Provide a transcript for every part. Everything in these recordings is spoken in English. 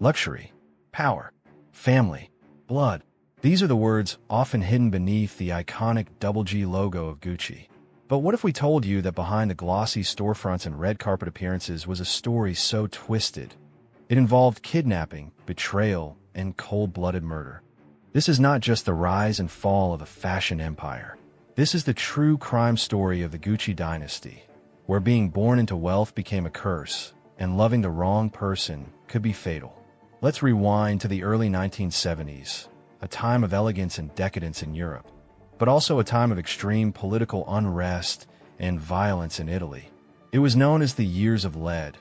luxury, power, family, blood. These are the words often hidden beneath the iconic double G logo of Gucci. But what if we told you that behind the glossy storefronts and red carpet appearances was a story so twisted? It involved kidnapping, betrayal, and cold-blooded murder. This is not just the rise and fall of a fashion empire. This is the true crime story of the Gucci dynasty, where being born into wealth became a curse, and loving the wrong person could be fatal. Let's rewind to the early 1970s, a time of elegance and decadence in Europe, but also a time of extreme political unrest and violence in Italy. It was known as the Years of Lead,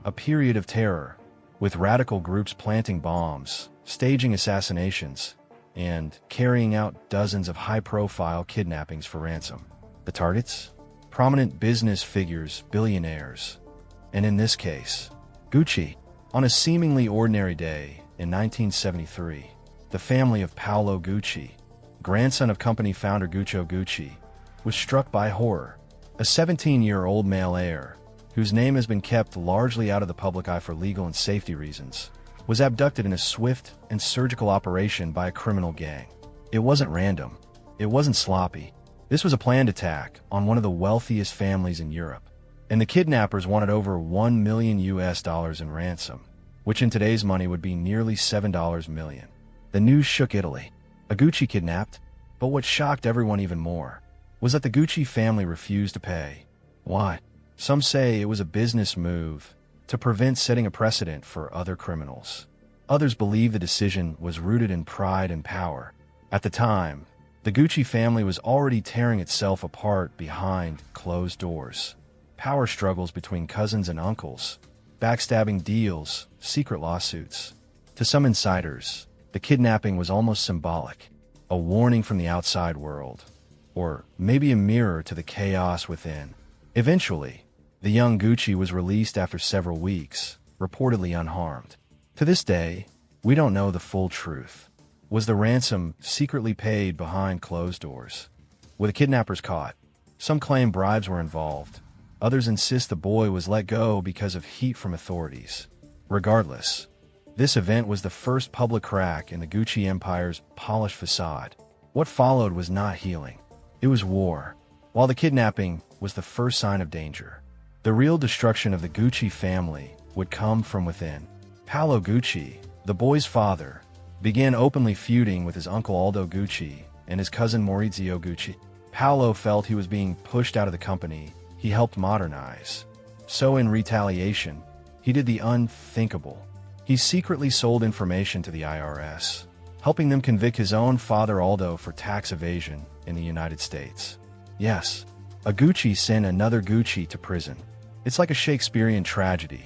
a period of terror, with radical groups planting bombs, staging assassinations, and carrying out dozens of high-profile kidnappings for ransom. The targets? Prominent business figures, billionaires. And in this case, Gucci. On a seemingly ordinary day in 1973, the family of Paolo Gucci, grandson of company founder Guccio Gucci, was struck by horror. A 17-year-old male heir, whose name has been kept largely out of the public eye for legal and safety reasons, was abducted in a swift and surgical operation by a criminal gang. It wasn't random. It wasn't sloppy. This was a planned attack on one of the wealthiest families in Europe. And the kidnappers wanted over $1 million in ransom, which in today's money would be nearly $7 million. The news shook Italy. A Gucci kidnapped, but what shocked everyone even more was that the Gucci family refused to pay. Why? Some say it was a business move to prevent setting a precedent for other criminals. Others believe the decision was rooted in pride and power. At the time, the Gucci family was already tearing itself apart behind closed doors. Power struggles between cousins and uncles, backstabbing deals, secret lawsuits. To some insiders, the kidnapping was almost symbolic, a warning from the outside world, or maybe a mirror to the chaos within. Eventually, the young Gucci was released after several weeks, reportedly unharmed. To this day, we don't know the full truth. Was the ransom secretly paid behind closed doors? Were the kidnappers caught? Some claim bribes were involved. Others insist the boy was let go because of heat from authorities. Regardless, this event was the first public crack in the Gucci empire's polished facade. What followed was not healing. It was war, while the kidnapping was the first sign of danger. The real destruction of the Gucci family would come from within. Paolo Gucci, the boy's father, began openly feuding with his uncle Aldo Gucci and his cousin Maurizio Gucci. Paolo felt he was being pushed out of the company he helped modernize. So in retaliation, he did the unthinkable. He secretly sold information to the IRS, helping them convict his own father Aldo for tax evasion in the United States. Yes, a Gucci sent another Gucci to prison. It's like a Shakespearean tragedy,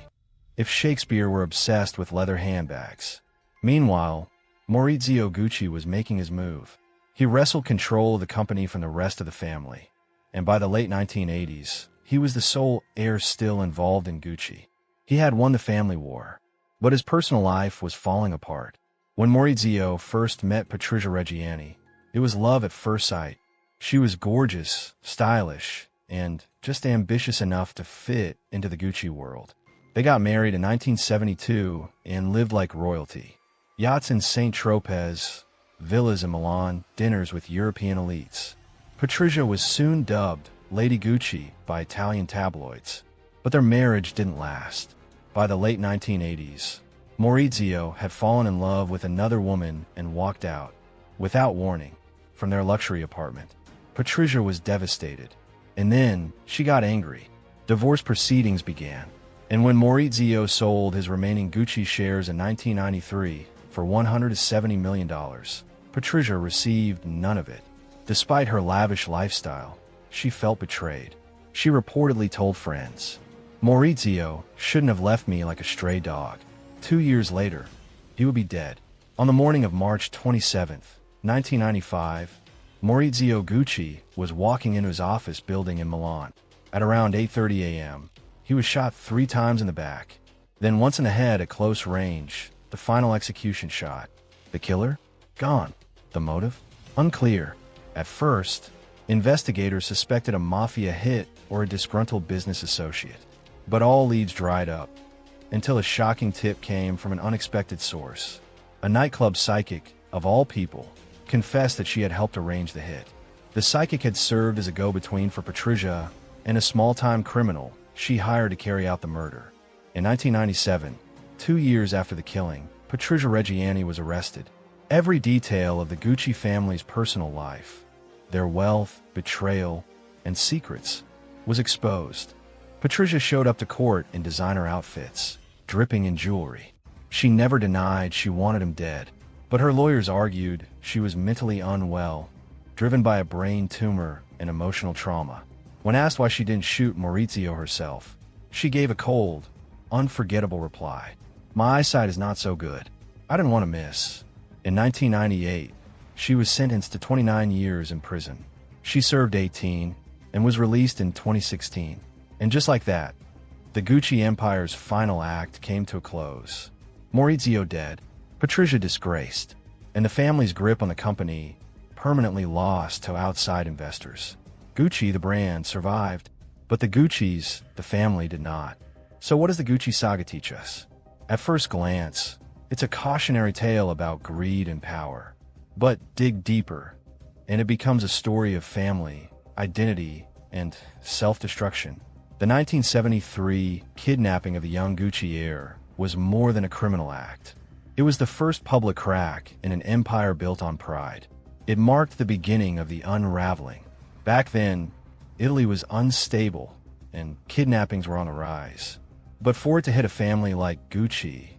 if Shakespeare were obsessed with leather handbags. Meanwhile, Maurizio Gucci was making his move. He wrestled control of the company from the rest of the family, and by the late 1980s, he was the sole heir still involved in Gucci. He had won the family war, but his personal life was falling apart. When Maurizio first met Patrizia Reggiani, it was love at first sight. She was gorgeous, stylish, and just ambitious enough to fit into the Gucci world. They got married in 1972 and lived like royalty. Yachts in St. Tropez, villas in Milan, dinners with European elites. Patrizia was soon dubbed Lady Gucci by Italian tabloids, but their marriage didn't last. By the late 1980s, Maurizio had fallen in love with another woman and walked out, without warning, from their luxury apartment. Patrizia was devastated, and then she got angry. Divorce proceedings began, and when Maurizio sold his remaining Gucci shares in 1993 for $170 million, Patrizia received none of it. Despite her lavish lifestyle, she felt betrayed. She reportedly told friends, "Maurizio shouldn't have left me like a stray dog." 2 years later, he would be dead. On the morning of March 27, 1995, Maurizio Gucci was walking into his office building in Milan. At around 8:30 a.m., he was shot 3 times in the back, then once in the head at close range, the final execution shot. The killer? Gone. The motive? Unclear. At first, investigators suspected a mafia hit or a disgruntled business associate. But all leads dried up. until a shocking tip came from an unexpected source. A nightclub psychic, of all people, confessed that she had helped arrange the hit. The psychic had served as a go-between for Patrizia and a small-time criminal she hired to carry out the murder. In 1997, 2 years after the killing, Patrizia Reggiani was arrested. Every detail of the Gucci family's personal life, their wealth, betrayal, and secrets, was exposed. Patrizia showed up to court in designer outfits, dripping in jewelry. She never denied she wanted him dead, but her lawyers argued she was mentally unwell, driven by a brain tumor and emotional trauma. When asked why she didn't shoot Maurizio herself, she gave a cold, unforgettable reply. "My eyesight is not so good. I didn't want to miss." In 1998, she was sentenced to 29 years in prison. She served 18 and was released in 2016. And just like that, the Gucci empire's final act came to a close. Maurizio dead, Patrizia disgraced, and the family's grip on the company permanently lost to outside investors. Gucci, the brand, survived, but the Guccis, the family, did not. So what does the Gucci saga teach us? At first glance, it's a cautionary tale about greed and power. But dig deeper, and it becomes a story of family, identity, and self-destruction. The 1973 kidnapping of the young Gucci heir was more than a criminal act. It was the first public crack in an empire built on pride. It marked the beginning of the unraveling. Back then, Italy was unstable, and kidnappings were on the rise. But for it to hit a family like Gucci,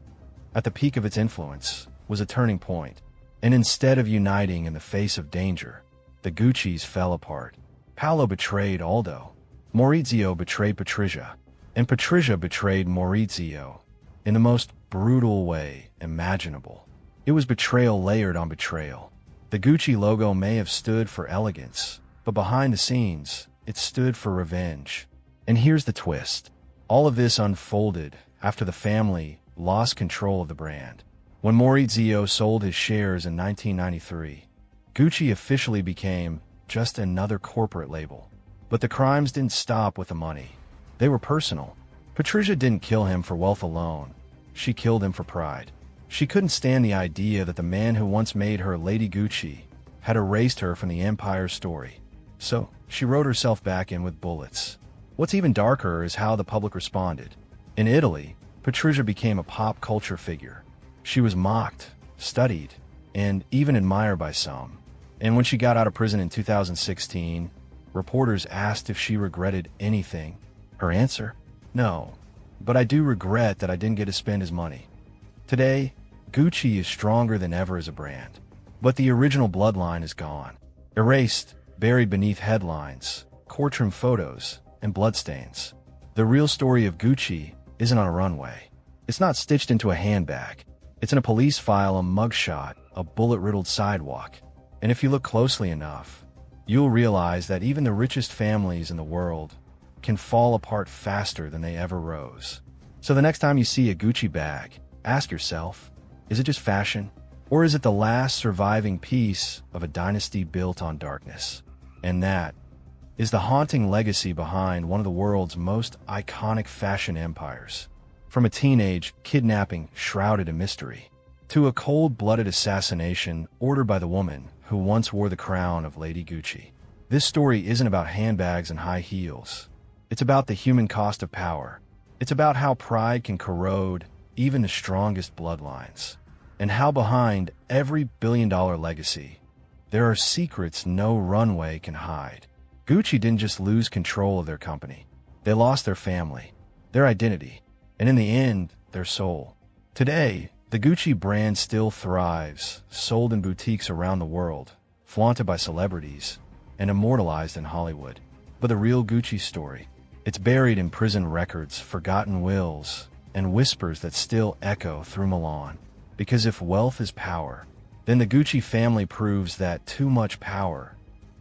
at the peak of its influence, was a turning point. And instead of uniting in the face of danger, the Guccis fell apart. Paolo betrayed Aldo. Maurizio betrayed Patrizia, and Patrizia betrayed Maurizio in the most brutal way imaginable. It was betrayal layered on betrayal. The Gucci logo may have stood for elegance, but behind the scenes, it stood for revenge. And here's the twist. All of this unfolded after the family lost control of the brand. When Maurizio sold his shares in 1993, Gucci officially became just another corporate label. But the crimes didn't stop with the money. They were personal. Patrizia didn't kill him for wealth alone. She killed him for pride. She couldn't stand the idea that the man who once made her Lady Gucci had erased her from the empire's story. So she wrote herself back in with bullets. What's even darker is how the public responded. In Italy, Patrizia became a pop culture figure. She was mocked, studied, and even admired by some. And when she got out of prison in 2016, reporters asked if she regretted anything. Her answer? No. But I do regret that I didn't get to spend his money. Today, Gucci is stronger than ever as a brand. But the original bloodline is gone. Erased, buried beneath headlines, courtroom photos, and bloodstains. The real story of Gucci isn't on a runway. It's not stitched into a handbag. It's in a police file, a mugshot, a bullet-riddled sidewalk. And if you look closely enough, you'll realize that even the richest families in the world can fall apart faster than they ever rose. So the next time you see a Gucci bag, ask yourself, is it just fashion? Or is it the last surviving piece of a dynasty built on darkness? And that is the haunting legacy behind one of the world's most iconic fashion empires. From a teenage kidnapping shrouded in mystery, to a cold-blooded assassination ordered by the woman who once wore the crown of Lady Gucci. This story isn't about handbags and high heels. It's about the human cost of power. It's about how pride can corrode even the strongest bloodlines. And how behind every billion-dollar legacy, there are secrets no runway can hide. Gucci didn't just lose control of their company. They lost their family, their identity, and in the end, their soul. Today, the Gucci brand still thrives, sold in boutiques around the world, flaunted by celebrities, and immortalized in Hollywood. But the real Gucci story, it's buried in prison records, forgotten wills, and whispers that still echo through Milan. Because if wealth is power, then the Gucci family proves that too much power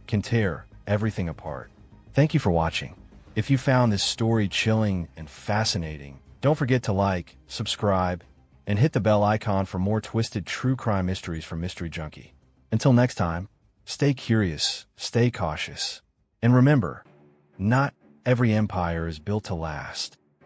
can tear everything apart. Thank you for watching. If you found this story chilling and fascinating, don't forget to like, subscribe, and hit the bell icon for more twisted true crime mysteries from Mystery Junky. Until next time, stay curious, stay cautious, and remember, not every empire is built to last.